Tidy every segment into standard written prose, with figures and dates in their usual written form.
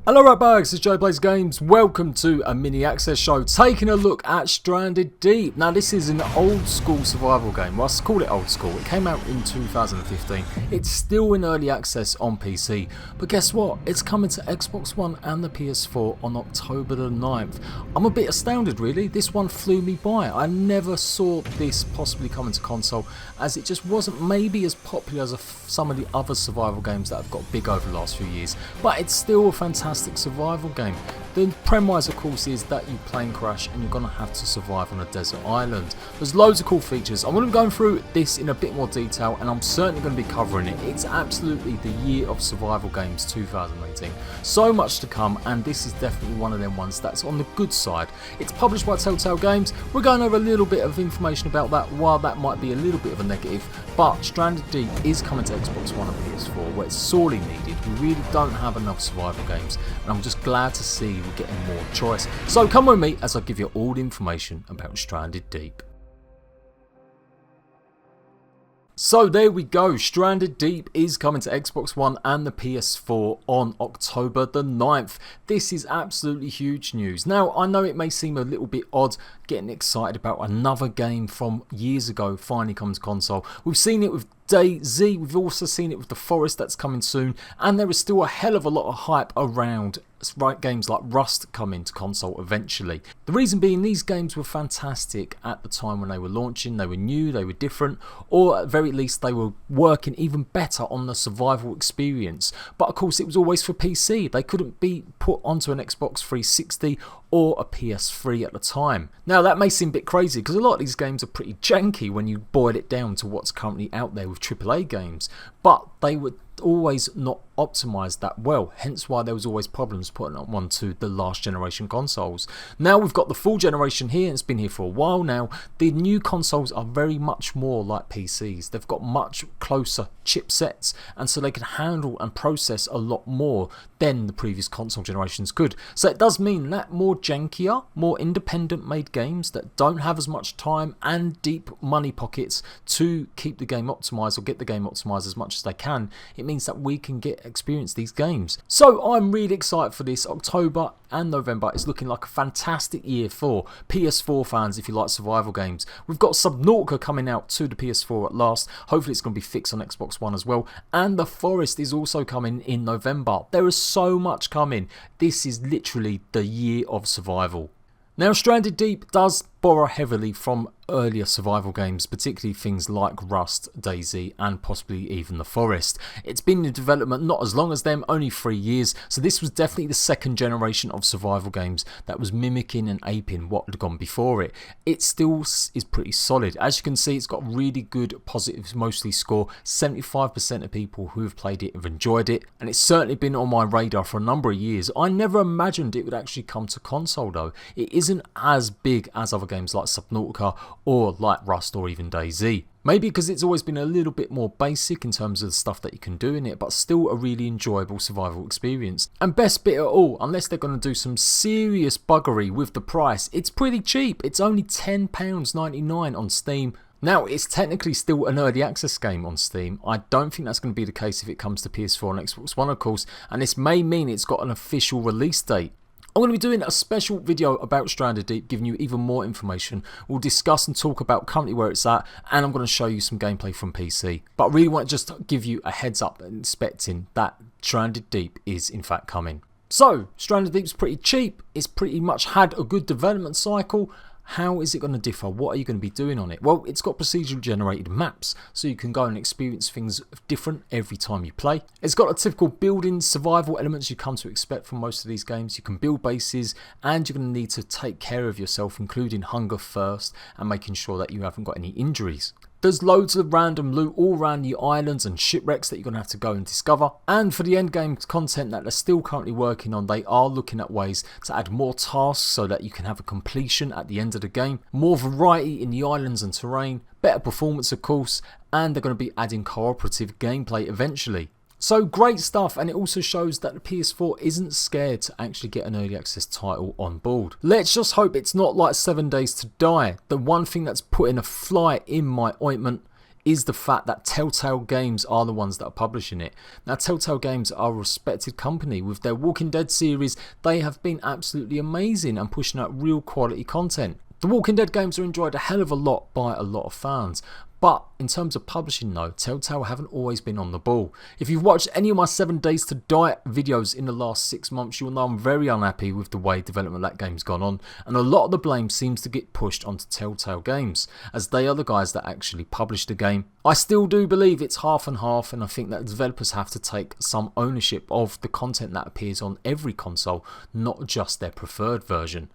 Hello right bags, it's Jade Plays Games. Welcome to a mini access show taking a look at Stranded Deep. Now this is an old school survival game. Well, I call it old school. It came out in 2015. It's still in early access on PC. But guess what? It's coming to Xbox One and the PS4 on October the 9th. I'm a bit astounded really. This one flew me by. I never saw this possibly coming to console, as it just wasn't maybe as popular as some of the other survival games that have got big over the last few years. But it's still a fantastic survival game. The premise of course is that you plane crash and you're going to have to survive on a desert island. There's loads of cool features. I'm going to be going through this in a bit more detail and I'm certainly going to be covering it. It's absolutely the year of survival games 2018. So much to come, and this is definitely one of them ones that's on the good side. It's published by Telltale Games. We're going over a little bit of information about that, while that might be a little bit of a negative, but Stranded Deep is coming to Xbox One and PS4 where it's sorely needed. We really don't have enough survival games, and I'm just glad to see we're getting more choice. So come with me as I give you all the information about Stranded Deep. So there we go, Stranded Deep is coming to Xbox One and the PS4 on October the 9th. This is absolutely huge news. Now I know it may seem a little bit odd getting excited about another game from years ago finally coming to console. We've seen it with DayZ, we've also seen it with The Forest that's coming soon, and there is still a hell of a lot of hype around games like Rust coming to console eventually. The reason being, these games were fantastic at the time when they were launching. They were new, they were different, or at the very least they were working even better on the survival experience. But of course it was always for PC. They couldn't be put onto an Xbox 360 or a PS3 at the time. Now that may seem a bit crazy because a lot of these games are pretty janky when you boil it down to what's currently out there with AAA games, but they were always not optimized that well, hence why there was always problems putting up one to the last generation consoles. Now we've got the full generation here, and it's been here for a while now. The new consoles are very much more like PCs. They've got much closer chipsets, and so they can handle and process a lot more than the previous console generations could. So it does mean that more jankier, more independent made games that don't have as much time and deep money pockets to keep the game optimized or get the game optimized as much as they can, it means that we can experience these games. So I'm really excited for this. October and November is looking like a fantastic year for PS4 fans if you like survival games. We've got Subnautica coming out to the PS4 at last. Hopefully it's going to be fixed on Xbox One as well, and The Forest is also coming in November. There is so much coming. This is literally the year of survival. Now Stranded Deep does borrow heavily from earlier survival games, particularly things like Rust, DayZ and possibly even The Forest. It's been in development not as long as them, only 3 years, so this was definitely the second generation of survival games that was mimicking and aping what had gone before it. It still is pretty solid. As you can see, it's got really good positive mostly score. 75% of people who have played it have enjoyed it, and it's certainly been on my radar for a number of years. I never imagined it would actually come to console though. It isn't as big as other games like Subnautica or like Rust or even DayZ. Maybe because it's always been a little bit more basic in terms of the stuff that you can do in it, but still a really enjoyable survival experience. And best bit of all, unless they're going to do some serious buggery with the price, it's pretty cheap. It's only £10.99 on Steam. Now, it's technically still an early access game on Steam. I don't think that's going to be the case if it comes to PS4 and Xbox One, of course, and this may mean it's got an official release date. I'm going to be doing a special video about Stranded Deep, giving you even more information. We'll discuss and talk about currently where it's at, and I'm going to show you some gameplay from PC. But I really want to just give you a heads up and expecting that Stranded Deep is in fact coming. So, Stranded Deep's pretty cheap. It's pretty much had a good development cycle. How is it going to differ? What are you going to be doing on it? Well, it's got procedurally generated maps, so you can go and experience things different every time you play. It's got a typical building survival elements you come to expect from most of these games. You can build bases, and you're going to need to take care of yourself, including hunger, thirst, and making sure that you haven't got any injuries. There's loads of random loot all around the islands and shipwrecks that you're going to have to go and discover. And for the end game content that they're still currently working on, they are looking at ways to add more tasks so that you can have a completion at the end of the game. More variety in the islands and terrain, better performance of course, and they're going to be adding cooperative gameplay eventually. So great stuff, and it also shows that the PS4 isn't scared to actually get an early access title on board. Let's just hope it's not like 7 Days to Die. The one thing that's putting a fly in my ointment is the fact that Telltale Games are the ones that are publishing it. Now, Telltale Games are a respected company. With their Walking Dead series, they have been absolutely amazing and pushing out real quality content. The Walking Dead games are enjoyed a hell of a lot by a lot of fans. But in terms of publishing though, Telltale haven't always been on the ball. If you've watched any of my 7 Days to Die videos in the last 6 months, you'll know I'm very unhappy with the way development of that game's gone on, and a lot of the blame seems to get pushed onto Telltale Games, as they are the guys that actually published the game. I still do believe it's half and half, and I think that developers have to take some ownership of the content that appears on every console, not just their preferred version.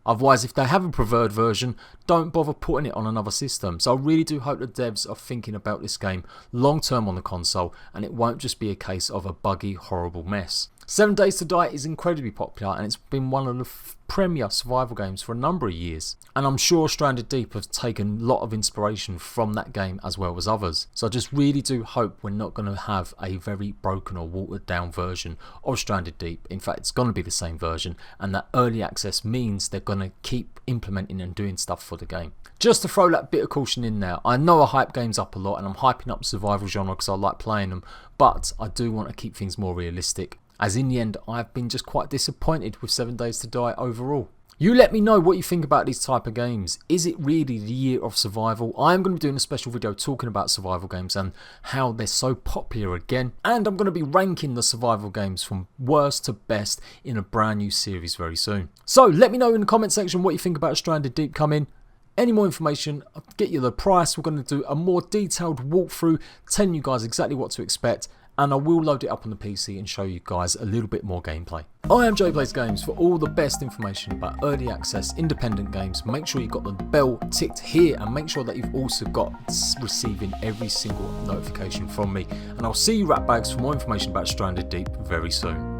Otherwise, if they have a preferred version, don't bother putting it on another system. So I really do hope the devs are thinking about this game long term on the console, and it won't just be a case of a buggy, horrible mess. 7 Days to Die is incredibly popular, and it's been one of the premier survival games for a number of years. And I'm sure Stranded Deep have taken a lot of inspiration from that game as well as others. So I just really do hope we're not going to have a very broken or watered down version of Stranded Deep. In fact, it's going to be the same version, and that early access means they're going to keep implementing and doing stuff for the game. Just to throw that bit of caution in there, I know I hype games up a lot, and I'm hyping up the survival genre because I like playing them, but I do want to keep things more realistic, as in the end I've been just quite disappointed with 7 Days to Die overall. You let me know what you think about these type of games. Is it really the year of survival? I am going to be doing a special video talking about survival games and how they're so popular again, and I'm going to be ranking the survival games from worst to best in a brand new series very soon. So let me know in the comment section what you think about Stranded Deep coming. Any more information, I'll get you the price. We're going to do a more detailed walkthrough, telling you guys exactly what to expect, and I will load it up on the PC and show you guys a little bit more gameplay. I am Jade Plays Games. For all the best information about early access independent games, make sure you've got the bell ticked here, and make sure that you've also got receiving every single notification from me. And I'll see you ratbags for more information about Stranded Deep very soon.